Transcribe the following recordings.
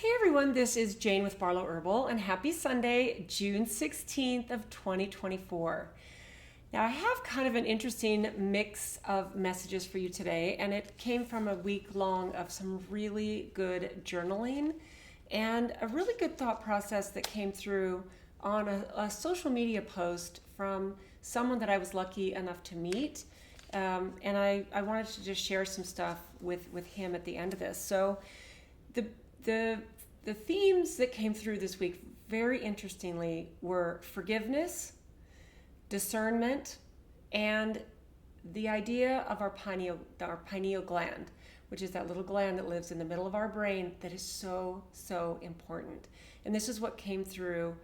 Hey everyone, this is Jane with Barlow Herbal, and happy Sunday, June 16th of 2024. Now I have kind of an interesting mix of messages for you today, and it came from a week long of some really good journaling and a really good thought process that came through on a social media post from someone that I was lucky enough to meet. And I wanted to just share some stuff with him at the end of this. So the the themes that came through this week, very interestingly, were forgiveness, discernment, and the idea of our pineal gland, which is that little gland that lives in the middle of our brain that is so important. And this is what came through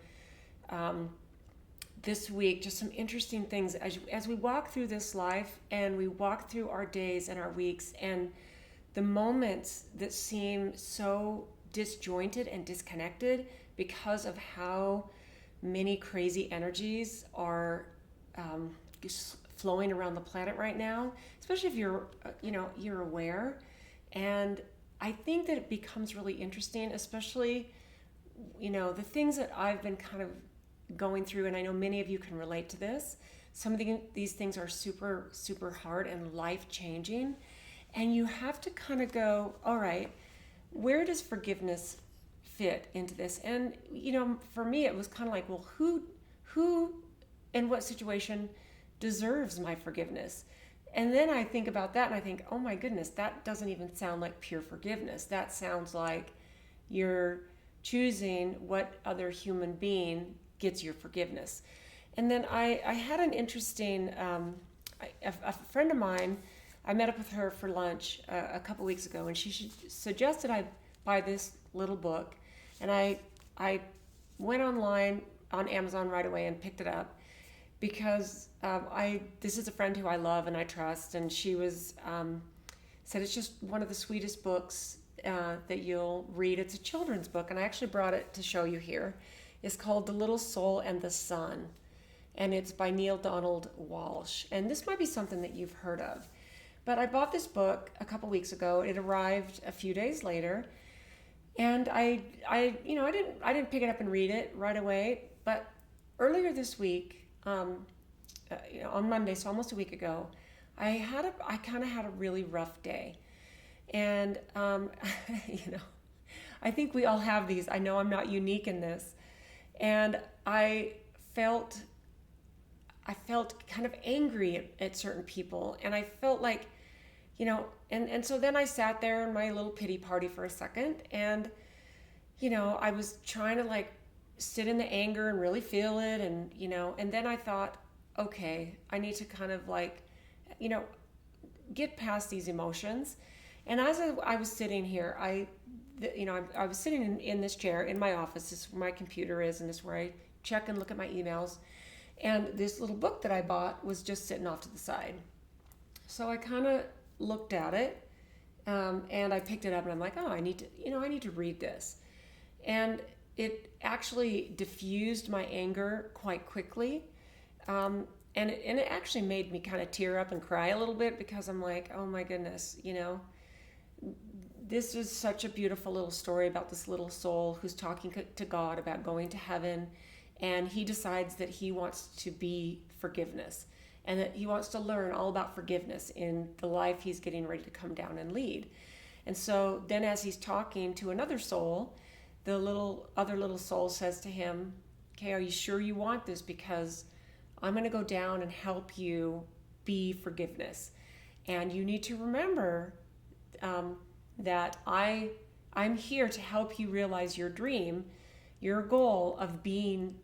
this week. Just some interesting things as we walk through this life and we walk through our days and our weeks and the moments that seem so disjointed and disconnected because of how many crazy energies are flowing around the planet right now, especially if you're aware. And I think that it becomes really interesting, especially the things that I've been kind of going through, and I know many of you can relate to this. Some of these things are super hard and life changing, and you have to kind of go, all right, where does forgiveness fit into this? And for me, it was kind of like, well, who in what situation deserves my forgiveness? And then I think about that and I think, oh my goodness, that doesn't even sound like pure forgiveness. That sounds like you're choosing what other human being gets your forgiveness. And then I had an interesting, a friend of mine, I met up with her for lunch a couple weeks ago, and she suggested I buy this little book. And I went online on Amazon right away and picked it up because this is a friend who I love and I trust, and she said it's just one of the sweetest books that you'll read. It's a children's book, and I actually brought it to show you here. It's called The Little Soul and the Sun, and it's by Neale Walsch. And this might be something that you've heard of. But I bought this book a couple weeks ago. It arrived a few days later, and I didn't pick it up and read it right away. But earlier this week, on Monday, so almost a week ago, I kind of had a really rough day, and I think we all have these. I know I'm not unique in this, and I felt kind of angry at certain people, and I felt like, and so then I sat there in my little pity party for a second, and I was trying to like sit in the anger and really feel it, and then I thought, okay, I need to kind of like, get past these emotions. And as I was sitting here, I was sitting in this chair in my office. This is where my computer is, and this is where I check and look at my emails. And this little book that I bought was just sitting off to the side. So I kind of looked at it, and I picked it up, and I'm like, oh, I need to read this. And it actually diffused my anger quite quickly. And it actually made me kind of tear up and cry a little bit, because I'm like, oh my goodness, this is such a beautiful little story about this little soul who's talking to God about going to heaven. And he decides that he wants to be forgiveness, and that he wants to learn all about forgiveness in the life he's getting ready to come down and lead. And so then as he's talking to another soul, the other little soul says to him, okay, are you sure you want this? Because I'm going to go down and help you be forgiveness. And you need to remember that I'm here to help you realize your dream, your goal of being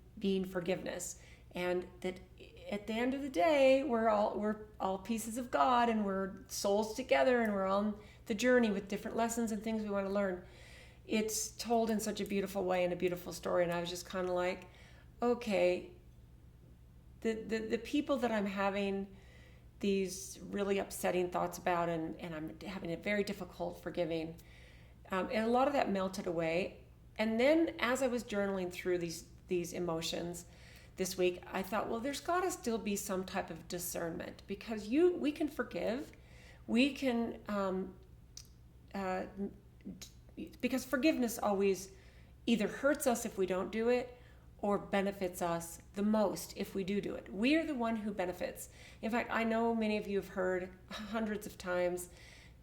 forgiveness, and that at the end of the day, we're all pieces of God, and we're souls together, and we're on the journey with different lessons and things we want to learn. It's told in such a beautiful way and a beautiful story, and I was just kind of like, okay, the people that I'm having these really upsetting thoughts about, and I'm having a very difficult forgiving, and a lot of that melted away. And then as I was journaling through these emotions this week, I thought, well, there's got to still be some type of discernment, because we can forgive, we can because forgiveness always either hurts us if we don't do it or benefits us the most if we do it. We are the one who benefits. In fact, I know many of you have heard hundreds of times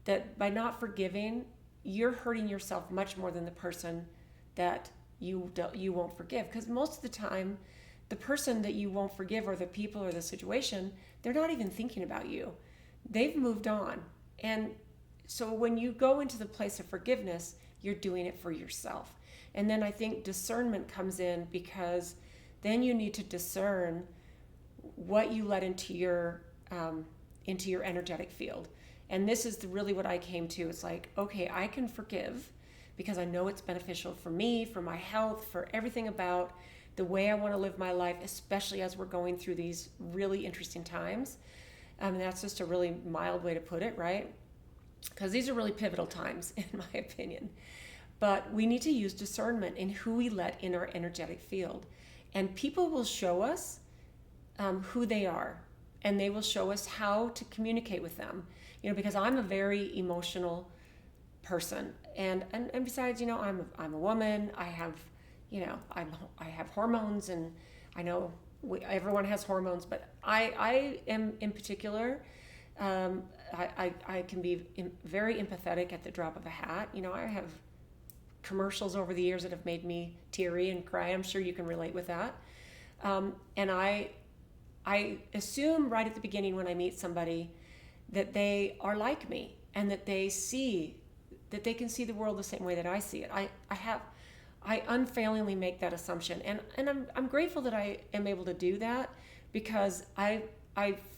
that by not forgiving, you're hurting yourself much more than the person that you won't forgive. Because most of the time, the person that you won't forgive, or the people or the situation, they're not even thinking about you. They've moved on. And so when you go into the place of forgiveness, you're doing it for yourself. And then I think discernment comes in, because then you need to discern what you let into your energetic field. And this is really what I came to. It's like, okay, I can forgive because I know it's beneficial for me, for my health, for everything about the way I want to live my life, especially as we're going through these really interesting times. And that's just a really mild way to put it, right? Because these are really pivotal times, in my opinion. But we need to use discernment in who we let in our energetic field. And people will show us who they are, and they will show us how to communicate with them. Because I'm a very emotional person, and besides, I'm a woman. I have, I have hormones, and I know everyone has hormones, but I am in particular. I can be very empathetic at the drop of a hat. I have commercials over the years that have made me teary and cry. I'm sure you can relate with that. And I assume right at the beginning when I meet somebody that they are like me, and that they can see the world the same way that I see it. I unfailingly make that assumption, and I'm grateful that I am able to do that, because I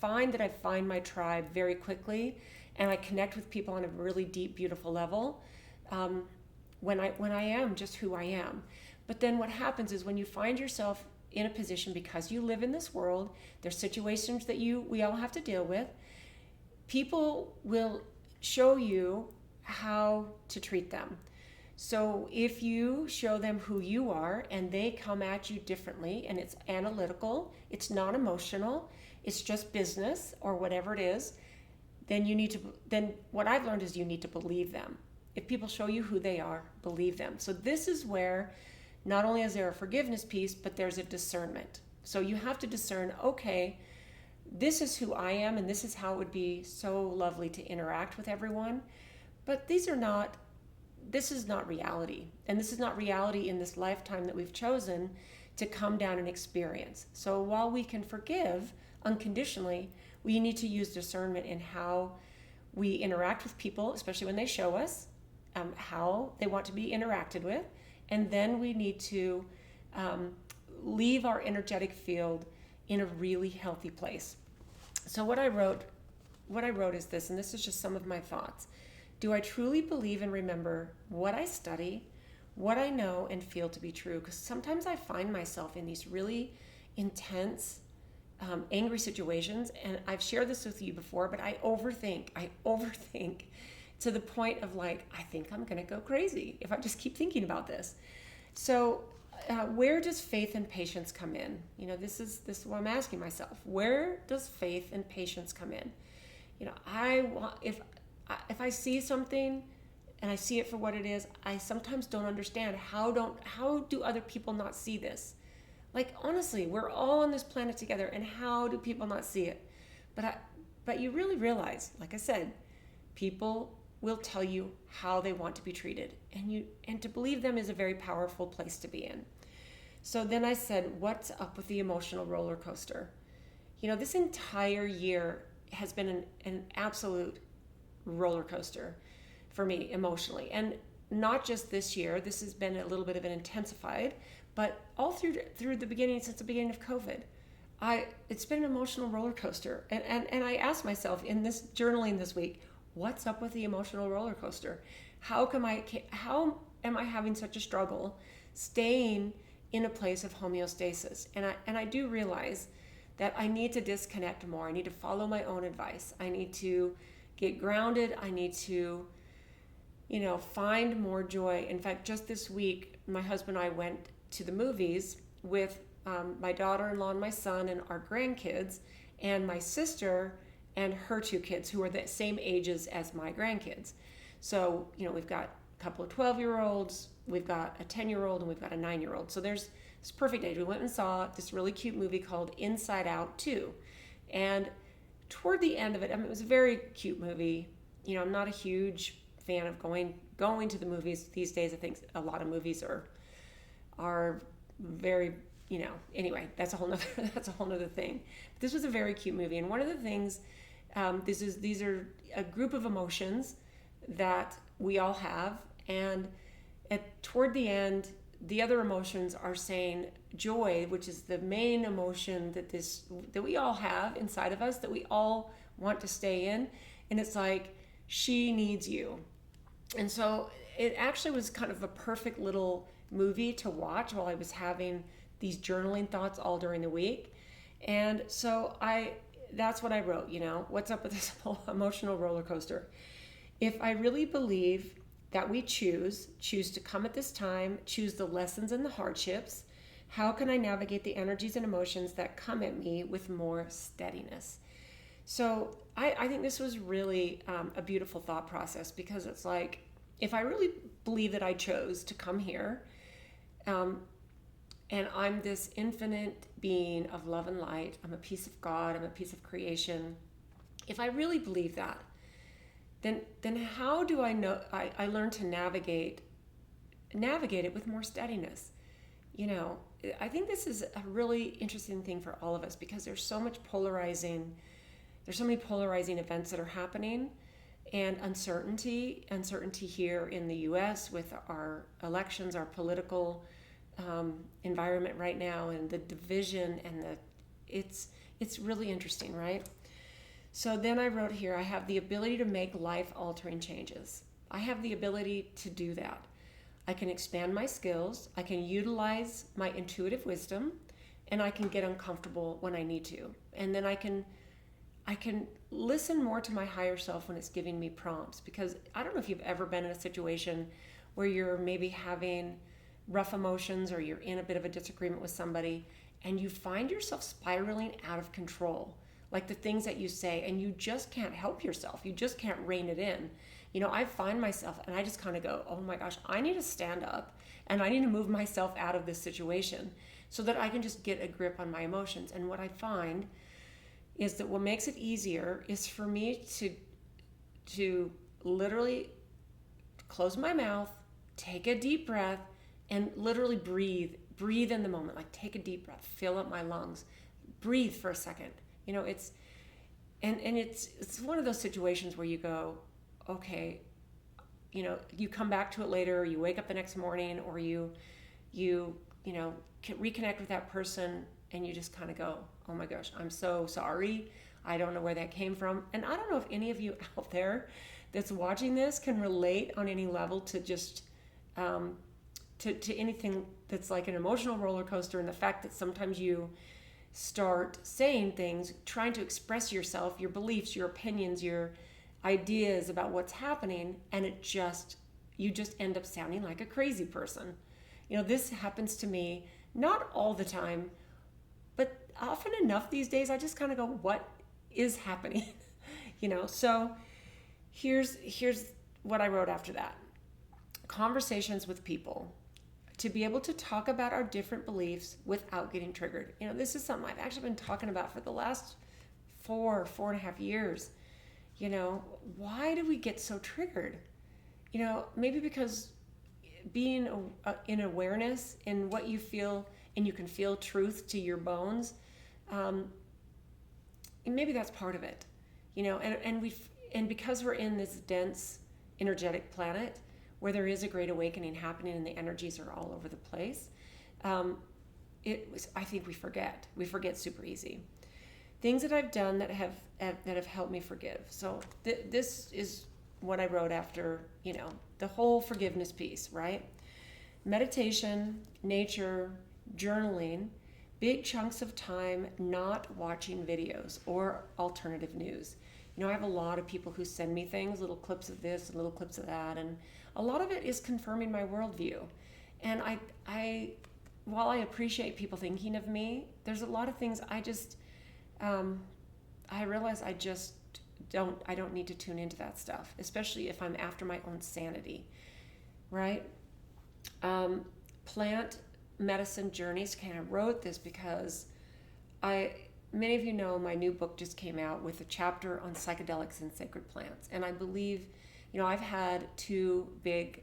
find that I find my tribe very quickly, and I connect with people on a really deep, beautiful level when I am just who I am. But then what happens is, when you find yourself in a position, because you live in this world, there's situations that we all have to deal with. People will show you how to treat them. So if you show them who you are and they come at you differently, and it's analytical, it's not emotional, it's just business or whatever it is, then what I've learned is you need to believe them. If people show you who they are, believe them. So this is where not only is there a forgiveness piece, but there's a discernment. So you have to discern, okay, this is who I am, and this is how it would be so lovely to interact with everyone. But this is not reality. And this is not reality in this lifetime that we've chosen to come down and experience. So while we can forgive unconditionally, we need to use discernment in how we interact with people, especially when they show us how they want to be interacted with. And then we need to leave our energetic field in a really healthy place. So what I wrote is this, and this is just some of my thoughts. Do I truly believe and remember what I study, what I know and feel to be true? Because sometimes I find myself in these really intense, angry situations, and I've shared this with you before, but I overthink to the point of like, I think I'm going to go crazy if I just keep thinking about this. So where does faith and patience come in? This is what I'm asking myself. Where does faith and patience come in? If I see something and I see it for what it is, I sometimes don't understand how do other people not see this? Like, honestly, we're all on this planet together, and how do people not see it? But you really realize, like I said, people will tell you how they want to be treated, and to believe them is a very powerful place to be in. So then I said, what's up with the emotional roller coaster? This entire year has been an absolute roller coaster for me emotionally, and not just this year. This has been a little bit of an intensified, but all through the beginning, since the beginning of COVID, it's been an emotional roller coaster. And I asked myself in this journaling this week, what's up with the emotional roller coaster? How am I having such a struggle staying in a place of homeostasis? And I do realize that I need to disconnect more. I need to follow my own advice. I need to get grounded. I need to, find more joy. In fact, just this week, my husband and I went to the movies with my daughter-in-law and my son and our grandkids, and my sister and her two kids, who are the same ages as my grandkids. So, we've got couple of 12-year-olds, we've got a 10-year-old, and we've got a 9-year-old. So there's this perfect age. We went and saw this really cute movie called Inside Out 2. And toward the end of it, I mean, it was a very cute movie. You know, I'm not a huge fan of going to the movies these days. I think a lot of movies are very, you know, anyway, that's a whole nother thing. But this was a very cute movie, and one of the things, these are a group of emotions that we all have, and toward the end, the other emotions are saying joy, which is the main emotion that we all have inside of us, that we all want to stay in, and it's like, she needs you. And so it actually was kind of a perfect little movie to watch while I was having these journaling thoughts all during the week. And so that's what I wrote, you know, what's up with this whole emotional roller coaster? If I really believe that we choose to come at this time, choose the lessons and the hardships, how can I navigate the energies and emotions that come at me with more steadiness? So I think this was really a beautiful thought process, because it's like, if I really believe that I chose to come here, and I'm this infinite being of love and light, I'm a piece of God, I'm a piece of creation. If I really believe that, then how do I know? I learn to navigate it with more steadiness. You know, I think this is a really interesting thing for all of us, because there's so many polarizing events that are happening, and uncertainty here in the U.S. with our elections, our political environment right now, and the division, and it's really interesting, right? So then I wrote here, I have the ability to make life-altering changes. I have the ability to do that. I can expand my skills, I can utilize my intuitive wisdom, and I can get uncomfortable when I need to. And then I can listen more to my higher self when it's giving me prompts, because I don't know if you've ever been in a situation where you're maybe having rough emotions, or you're in a bit of a disagreement with somebody, and you find yourself spiraling out of control, like the things that you say, and you just can't help yourself. You just can't rein it in. You know, I find myself, and I just kind of go, oh my gosh, I need to stand up, and I need to move myself out of this situation so that I can just get a grip on my emotions. And what I find is that what makes it easier is for me to literally close my mouth, take a deep breath, and literally breathe in the moment. Like, take a deep breath, fill up my lungs, breathe for a second. You know, it's one of those situations where you go, okay, you know, you come back to it later, or you wake up the next morning, or you know, can reconnect with that person, and you just kind of go, oh my gosh, I'm so sorry. I don't know where that came from. And I don't know if any of you out there that's watching this can relate on any level to just to anything that's like an emotional roller coaster, and the fact that sometimes you start saying things, trying to express yourself, your beliefs, your opinions, your ideas about what's happening, and you just end up sounding like a crazy person. You know, this happens to me, not all the time, but often enough these days. I just kind of go, what is happening? You know, so here's what I wrote after that. Conversations with people, to be able to talk about our different beliefs without getting triggered. You know, this is something I've actually been talking about for the last 4.5 years. You know, why do we get so triggered? You know, maybe because being in awareness in what you feel, and you can feel truth to your bones, maybe that's part of it. You know, and because we're in this dense energetic planet where there is a great awakening happening, and the energies are all over the place, I think we forget super easy. Things that I've done that have helped me forgive. So this is what I wrote after, you know, the whole forgiveness piece, right? Meditation, nature, journaling, big chunks of time not watching videos or alternative news. You know, I have a lot of people who send me things, little clips of this and little clips of that, and a lot of it is confirming my worldview. And I while I appreciate people thinking of me, there's a lot of things I realize I don't need to tune into that stuff, especially if I'm after my own sanity. right? Plant medicine journeys. Okay, I wrote this because many of you know my new book just came out with a chapter on psychedelics and sacred plants. And I believe, I've had two big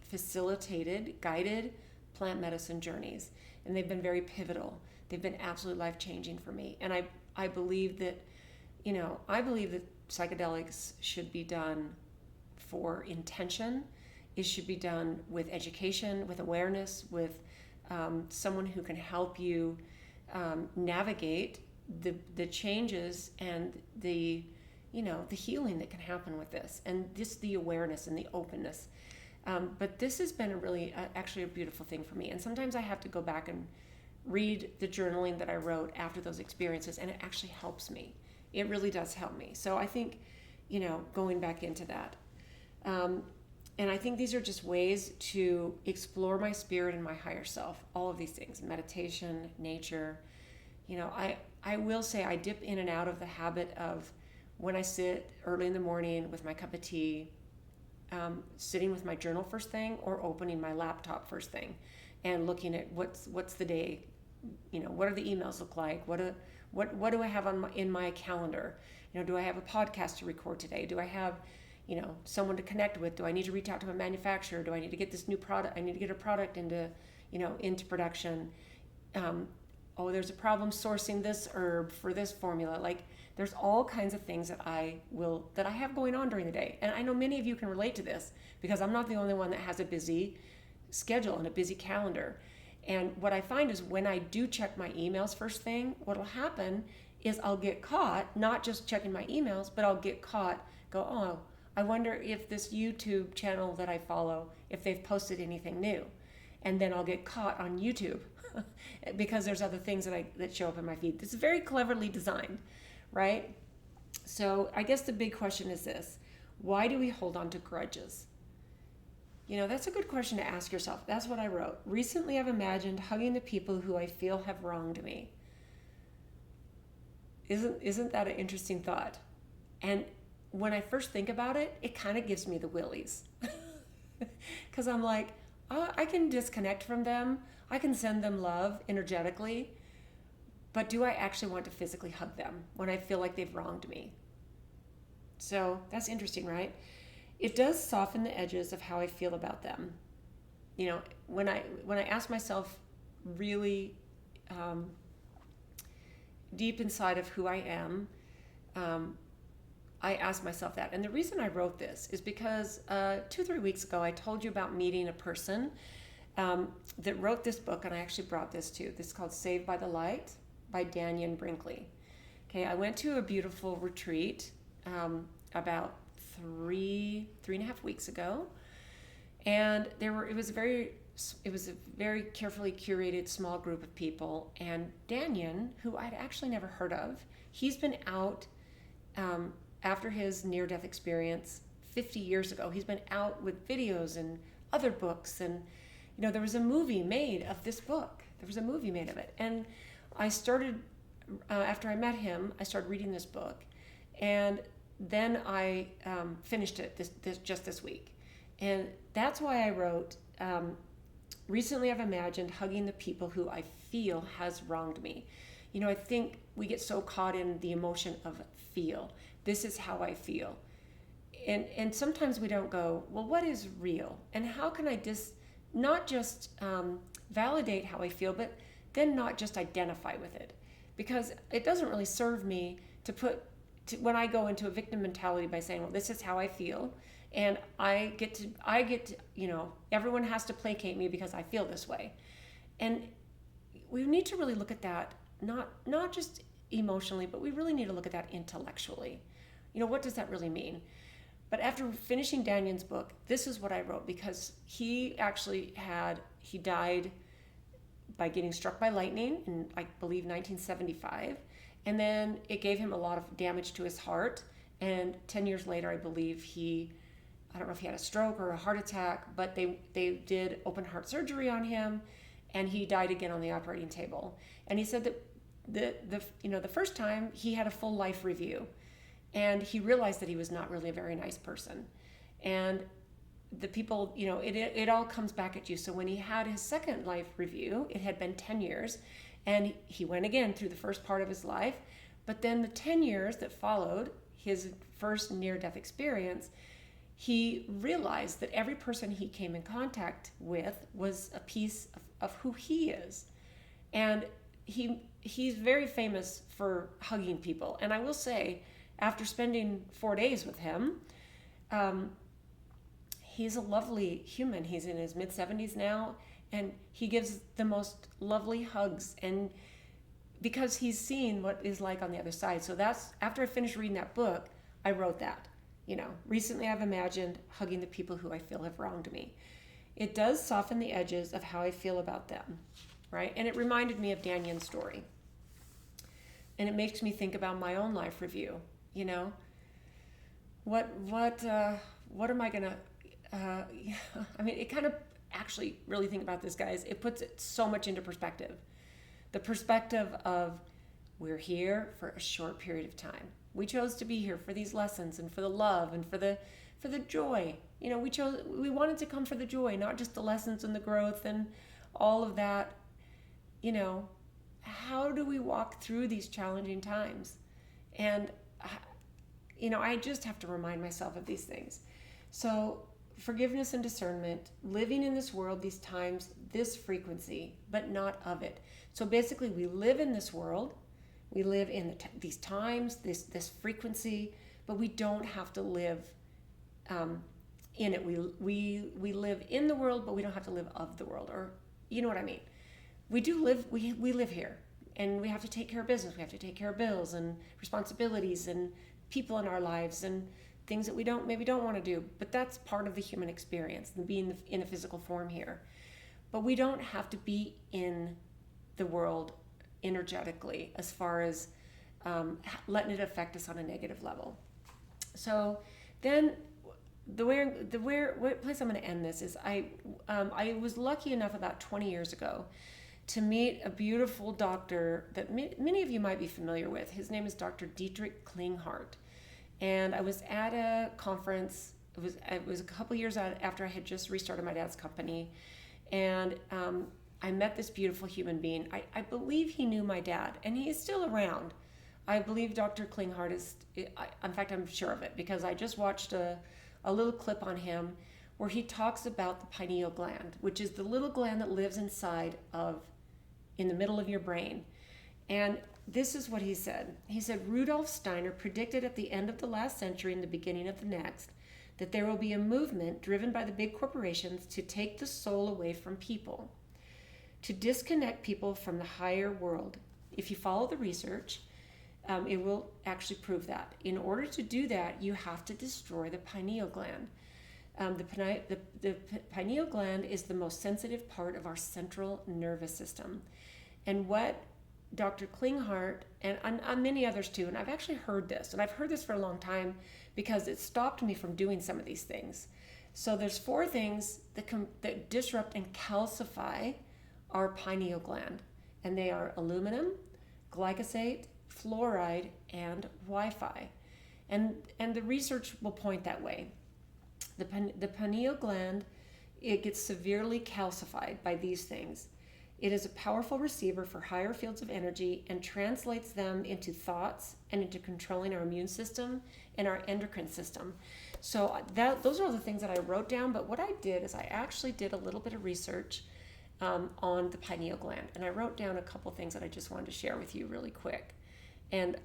facilitated, guided plant medicine journeys, and they've been very pivotal. They've been absolutely life-changing for me. And I believe that, I believe that psychedelics should be done for intention. It should be done with education, with awareness, with someone who can help you navigate the changes and the healing that can happen with this, and just the awareness and the openness. But this has been actually a beautiful thing for me. And sometimes I have to go back and read the journaling that I wrote after those experiences, and it actually helps me. It really does help me. So I think, going back into that. And I think these are just ways to explore my spirit and my higher self. All of these things, meditation, nature. I will say I dip in and out of the habit of when I sit early in the morning with my cup of tea, sitting with my journal first thing, or opening my laptop first thing and looking at what's the day, what do the emails look like? What do I have in my calendar? Do I have a podcast to record today? Do I have someone to connect with? Do I need to reach out to a manufacturer? Do I need to get this new product? I need to get a product into production. There's a problem sourcing this herb for this formula. Like, there's all kinds of things that I have going on during the day. And I know many of you can relate to this, because I'm not the only one that has a busy schedule and a busy calendar. And what I find is when I do check my emails first thing, what'll happen is I'll get caught, not just checking my emails, but I'll get caught, I wonder if this YouTube channel that I follow, if they've posted anything new. And then I'll get caught on YouTube because there's other things that show up in my feed. This is very cleverly designed, right? So I guess the big question is this: why do we hold on to grudges? That's a good question to ask yourself. That's what I wrote. Recently, I've imagined hugging the people who I feel have wronged me. Isn't that an interesting thought? And when I first think about it, it kind of gives me the willies. Because I'm like, I can disconnect from them. I can send them love energetically. But do I actually want to physically hug them when I feel like they've wronged me? So that's interesting, right? It does soften the edges of how I feel about them. When I ask myself really deep inside of who I am, I ask myself that. And the reason I wrote this is because 2-3 weeks ago, I told you about meeting a person that wrote this book, and I actually brought this too. This is called Saved by the Light by Dannion Brinkley. Okay, I went to a beautiful retreat about 3.5 weeks ago, and it was a very carefully curated small group of people. And Dannion, who I'd actually never heard of, he's been out after his near-death experience 50 years ago. He's been out with videos and other books, and there was a movie made of this book. There was a movie made of it, and I started after I met him. I started reading this book, and then I finished it this week. And that's why I wrote, recently I've imagined hugging the people who I feel has wronged me. I think we get so caught in the emotion of feel. This is how I feel. And sometimes we don't go, well, what is real? And how can I not just validate how I feel, but then not just identify with it? Because it doesn't really serve me when I go into a victim mentality by saying, well, this is how I feel, and I get to, everyone has to placate me because I feel this way. And we need to really look at that, not just emotionally, but we really need to look at that intellectually. What does that really mean? But after finishing Dannion's book, this is what I wrote, because he died by getting struck by lightning in, I believe, 1975. And then it gave him a lot of damage to his heart. And 10 years later, I believe I don't know if he had a stroke or a heart attack, but they did open heart surgery on him, and he died again on the operating table. And he said that the first time he had a full life review, and he realized that he was not really a very nice person. And the people, it all comes back at you. So when he had his second life review, it had been 10 years, and he went again through the first part of his life. But then the 10 years that followed his first near-death experience, he realized that every person he came in contact with was a piece of who he is. And he's very famous for hugging people. And I will say, after spending 4 days with him, he's a lovely human. He's in his mid-70s now, and he gives the most lovely hugs, and because he's seen what is like on the other side. So that's, after I finished reading that book, I wrote that. Recently I've imagined hugging the people who I feel have wronged me. It does soften the edges of how I feel about them, right? And it reminded me of Dannion's story. And it makes me think about my own life review. What am I gonna, it kind of, actually really think about this, guys. It puts it so much into perspective. The perspective of, we're here for a short period of time. We chose to be here for these lessons and for the love and for the joy. We wanted to come for the joy, not just the lessons and the growth and all of that. How do we walk through these challenging times? And I just have to remind myself of these things. So forgiveness and discernment, living in this world, these times, this frequency, but not of it. So basically, we live in this world, we live in these times, this frequency, but we don't have to live in it. We live in the world, but we don't have to live of the world, or you know what I mean. We do live, we live here, and we have to take care of business. We have to take care of bills and responsibilities and people in our lives and things that we don't want to do, but that's part of the human experience, and being in a physical form here. But we don't have to be in the world energetically, as far as letting it affect us on a negative level. So then the place I'm going to end this is I was lucky enough about 20 years ago to meet a beautiful doctor that many of you might be familiar with. His name is Dr. Dietrich Klinghardt. And I was at a conference. It was a couple years after I had just restarted my dad's company, and I met this beautiful human being. I believe he knew my dad, and he is still around. I believe Dr. Klinghardt is, in fact, I'm sure of it, because I just watched a little clip on him where he talks about the pineal gland, which is the little gland that lives in the middle of your brain. And this is what he said. He said, Rudolf Steiner predicted at the end of the last century and the beginning of the next that there will be a movement driven by the big corporations to take the soul away from people, to disconnect people from the higher world. If you follow the research, it will actually prove that. In order to do that, you have to destroy the pineal gland. The pineal gland is the most sensitive part of our central nervous system. And what Dr. Klinghardt, and many others too, and I've actually heard this, and I've heard this for a long time because it stopped me from doing some of these things. So there's 4 things that disrupt and calcify our pineal gland, and they are aluminum, glyphosate, fluoride, and Wi-Fi. And the research will point that way. The pineal gland, it gets severely calcified by these things. It is a powerful receiver for higher fields of energy and translates them into thoughts and into controlling our immune system and our endocrine system. So those are all the things that I wrote down, but what I did is I actually did a little bit of research on the pineal gland, and I wrote down a couple things that I just wanted to share with you really quick. And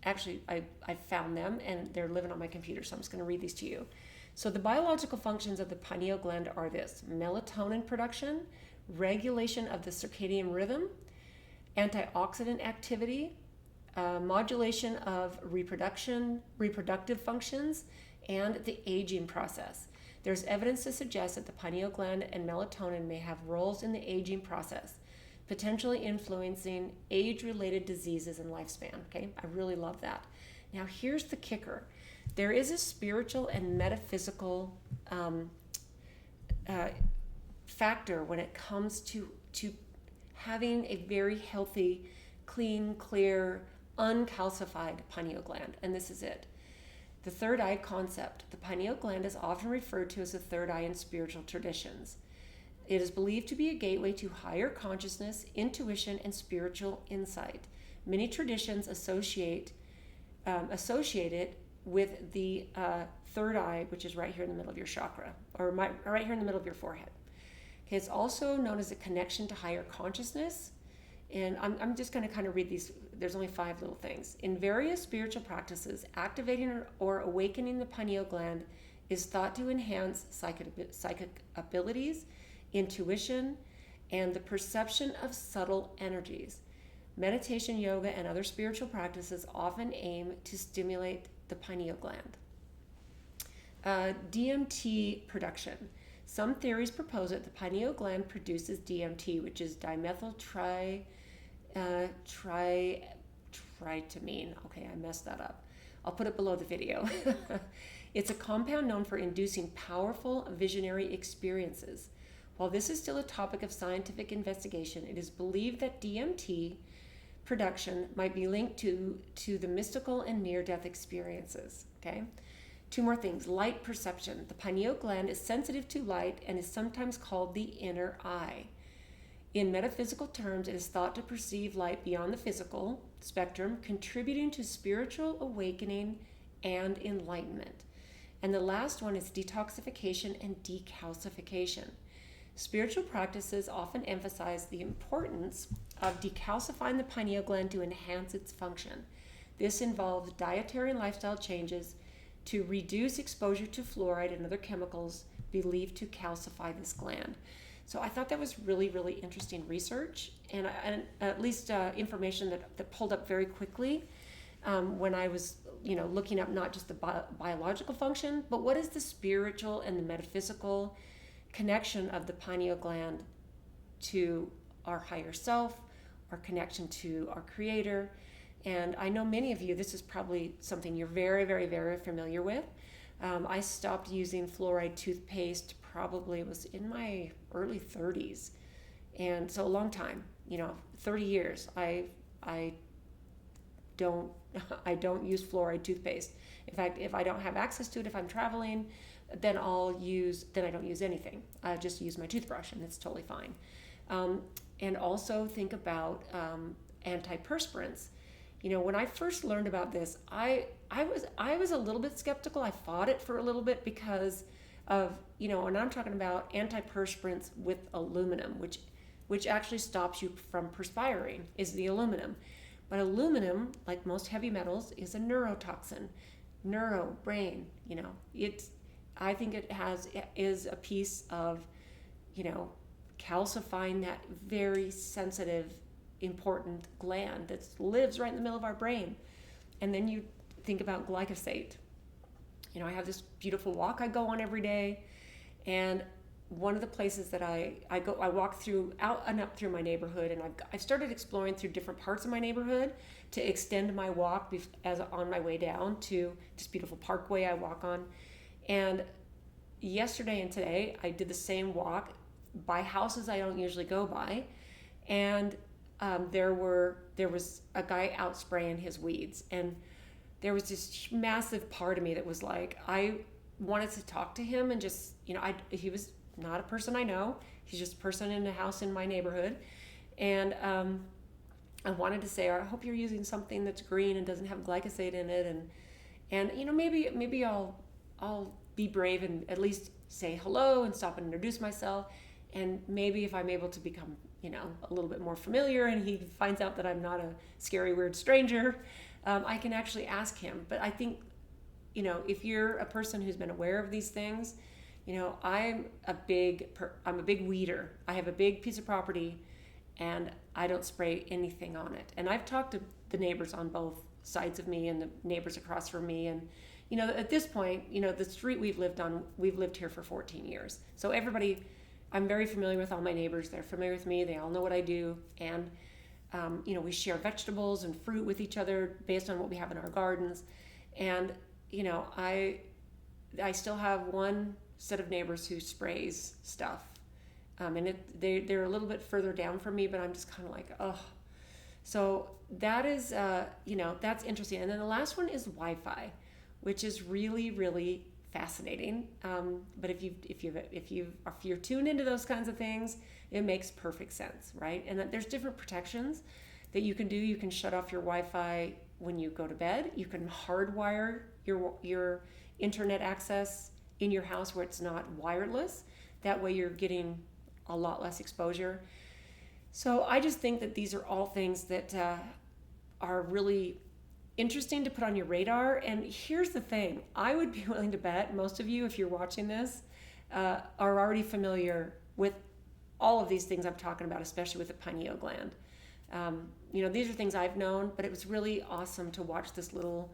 actually, I found them, and they're living on my computer, so I'm just going to read these to you. So the biological functions of the pineal gland are this: melatonin production, regulation of the circadian rhythm, antioxidant activity, modulation of reproductive functions, and the aging process. There's evidence to suggest that the pineal gland and melatonin may have roles in the aging process, potentially influencing age-related diseases and lifespan. Okay, I really love that. Now here's the kicker. There is a spiritual and metaphysical factor when it comes to having a very healthy, clean, clear, uncalcified pineal gland, and this is it. The third eye concept. The pineal gland is often referred to as the third eye in spiritual traditions. It is believed to be a gateway to higher consciousness, intuition, and spiritual insight. Many traditions associate it with the third eye, which is right here in the middle of your chakra, or right here in the middle of your forehead. Okay, it's also known as a connection to higher consciousness. And I'm just going to kind of read these. There's only 5 little things. In various spiritual practices, activating or awakening the pineal gland is thought to enhance psychic abilities, intuition, and the perception of subtle energies. Meditation, yoga, and other spiritual practices often aim to stimulate the pineal gland. DMT production. Some theories propose that the pineal gland produces DMT, which is dimethyltryptamine. Okay, I messed that up. I'll put it below the video. It's a compound known for inducing powerful visionary experiences. While this is still a topic of scientific investigation, it is believed that DMT production might be linked to the mystical and near-death experiences. Okay? 2 more things. Light perception. The pineal gland is sensitive to light and is sometimes called the inner eye. In metaphysical terms, it is thought to perceive light beyond the physical spectrum, contributing to spiritual awakening and enlightenment. And the last one is detoxification and decalcification. Spiritual practices often emphasize the importance of decalcifying the pineal gland to enhance its function. This involves dietary and lifestyle changes to reduce exposure to fluoride and other chemicals believed to calcify this gland. So I thought that was really, really interesting research and at least information that pulled up very quickly when I was looking up not just the biological function, but what is the spiritual and the metaphysical connection of the pineal gland to our higher self, our connection to our creator. And I know many of you, this is probably something you're very, very, very familiar with. I stopped using fluoride toothpaste probably it was in my early 30s. And so a long time, 30 years. I don't use fluoride toothpaste. In fact, if I don't have access to it, if I'm traveling, then I don't use anything. I just use my toothbrush and it's totally fine. And also think about antiperspirants. When I first learned about this, I was a little bit skeptical. I fought it for a little bit because of, and I'm talking about antiperspirants with aluminum, which actually stops you from perspiring, is the aluminum. But aluminum, like most heavy metals, is a neurotoxin. Brain, I think it is a piece of, calcifying that very sensitive, important gland that lives right in the middle of our brain. And then you think about glyphosate. I have this beautiful walk I go on every day, and one of the places that I walk out and up through my neighborhood, and I've started exploring through different parts of my neighborhood to extend my walk as on my way down to this beautiful parkway I walk on. And yesterday and today, I did the same walk by houses I don't usually go by, and there was a guy out spraying his weeds, and there was this massive part of me that was like, I wanted to talk to him and just, he was not a person I know. He's just a person in a house in my neighborhood. And I wanted to say, I hope you're using something that's green and doesn't have glyphosate in it. And maybe I'll be brave and at least say hello and stop and introduce myself. And maybe if I'm able to become, a little bit more familiar and he finds out that I'm not a scary, weird stranger, I can actually ask him. But I think, if you're a person who's been aware of these things, I'm a big weeder. I have a big piece of property and I don't spray anything on it. And I've talked to the neighbors on both sides of me and the neighbors across from me. And, at this point, the street we've lived here for 14 years. So everybody, I'm very familiar with all my neighbors. They're familiar with me. They all know what I do. And, we share vegetables and fruit with each other based on what we have in our gardens. And, I still have one set of neighbors who sprays stuff. And they're a little bit further down from me, but I'm just kind of like, oh. So that is, that's interesting. And then the last one is Wi-Fi. which is really, really fascinating. But if you're tuned into those kinds of things, it makes perfect sense, right? And that there's different protections that you can do. You can shut off your Wi-Fi when you go to bed. You can hardwire your internet access in your house where it's not wireless. That way you're getting a lot less exposure. So I just think that these are all things that are really interesting to put on your radar. And here's the thing, I would be willing to bet most of you, if you're watching this, are already familiar with all of these things I'm talking about, especially with the pineal gland. These are things I've known, but it was really awesome to watch this little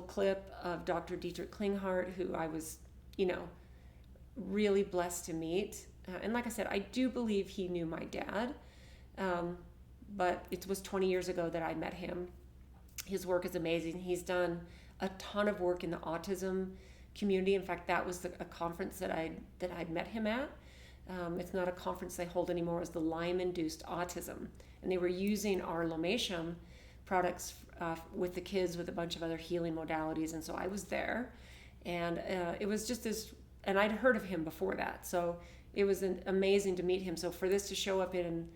clip of Dr. Dietrich Klinghardt, who I was, really blessed to meet. And like I said, I do believe he knew my dad, but it was 20 years ago that I met him. His work is amazing. He's done a ton of work in the autism community. In fact, that was a conference that I'd met him at. It's not a conference they hold anymore. It was the Lyme-induced autism. And they were using our Lomatium products with the kids with a bunch of other healing modalities. And so I was there. And it was just this, and I'd heard of him before that. So it was amazing to meet him. So for this to show up in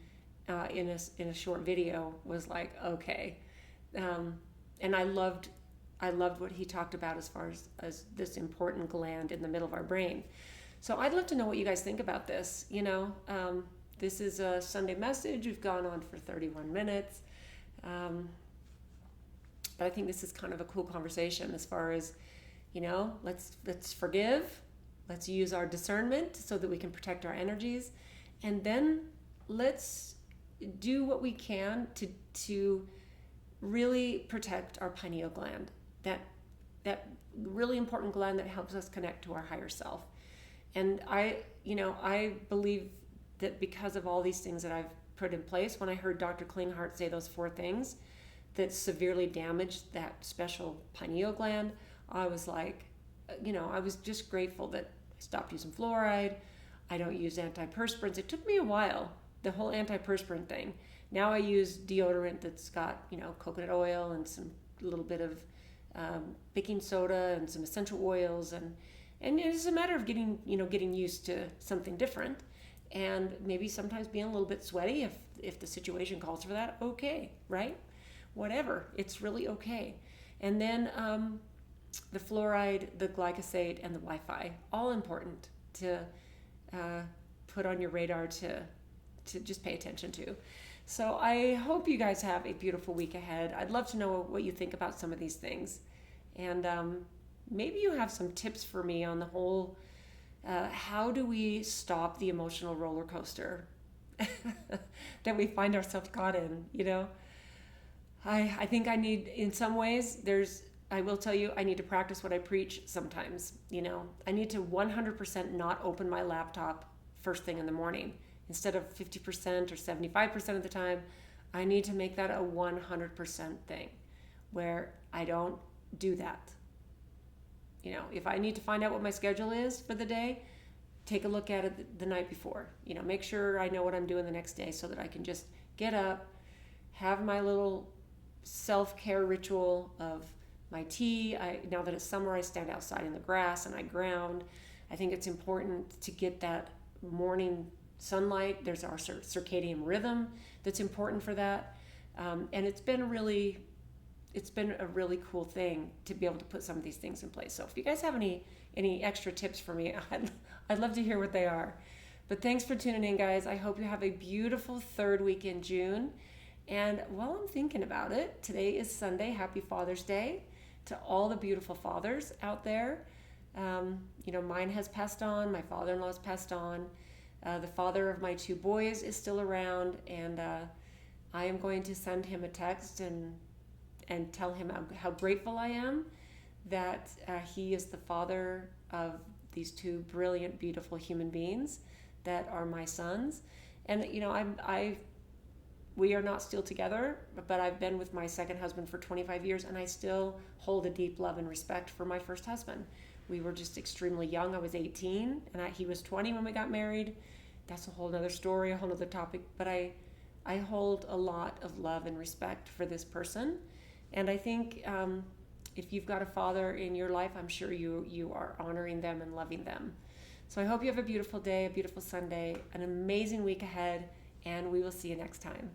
a short video was like, okay. And I loved what he talked about as far as this important gland in the middle of our brain. So I'd love to know what you guys think about this. This is a Sunday message. We've gone on for 31 minutes. But I think this is kind of a cool conversation as far as, let's forgive. Let's use our discernment so that we can protect our energies. And then let's do what we can to really protect our pineal gland, that really important gland that helps us connect to our higher self. And I believe that because of all these things that I've put in place, when I heard Dr. Klinghardt say those 4 things that severely damaged that special pineal gland, I was like, I was just grateful that I stopped using fluoride. I don't use antiperspirants. It took me a while, the whole antiperspirant thing. Now I use deodorant that's got, coconut oil and some little bit of baking soda and some essential oils, and it's a matter of getting used to something different, and maybe sometimes being a little bit sweaty if the situation calls for that. Okay, right? Whatever, it's really okay. And then the fluoride, the glyphosate, and the Wi-Fi, all important to put on your radar to just pay attention to. So I hope you guys have a beautiful week ahead. I'd love to know what you think about some of these things. And maybe you have some tips for me on the whole, how do we stop the emotional roller coaster that we find ourselves caught in, I think I need, in some ways, I will tell you, I need to practice what I preach sometimes, I need to 100% not open my laptop first thing in the morning. Instead of 50% or 75% of the time, I need to make that a 100% thing where I don't do that. If I need to find out what my schedule is for the day, take a look at it the night before. Make sure I know what I'm doing the next day so that I can just get up, have my little self-care ritual of my tea. Now that it's summer, I stand outside in the grass and I ground. I think it's important to get that morning sunlight. There's our circadian rhythm that's important for that. And it's been a really cool thing to be able to put some of these things in place. So if you guys have any extra tips for me, I'd love to hear what they are. But thanks for tuning in, guys. I hope you have a beautiful 3rd week in June. And while I'm thinking about it, today is Sunday. Happy Father's Day to all the beautiful fathers out there. Mine has passed on. My father-in-law's passed on. The father of my 2 boys is still around, and I am going to send him a text and tell him how grateful I am that he is the father of these 2 brilliant, beautiful human beings that are my sons. And we are not still together, but I've been with my second husband for 25 years, and I still hold a deep love and respect for my first husband. We were just extremely young. I was 18, and he was 20 when we got married. That's a whole other story, a whole other topic. But I hold a lot of love and respect for this person. And I think if you've got a father in your life, I'm sure you are honoring them and loving them. So I hope you have a beautiful day, a beautiful Sunday, an amazing week ahead, and we will see you next time.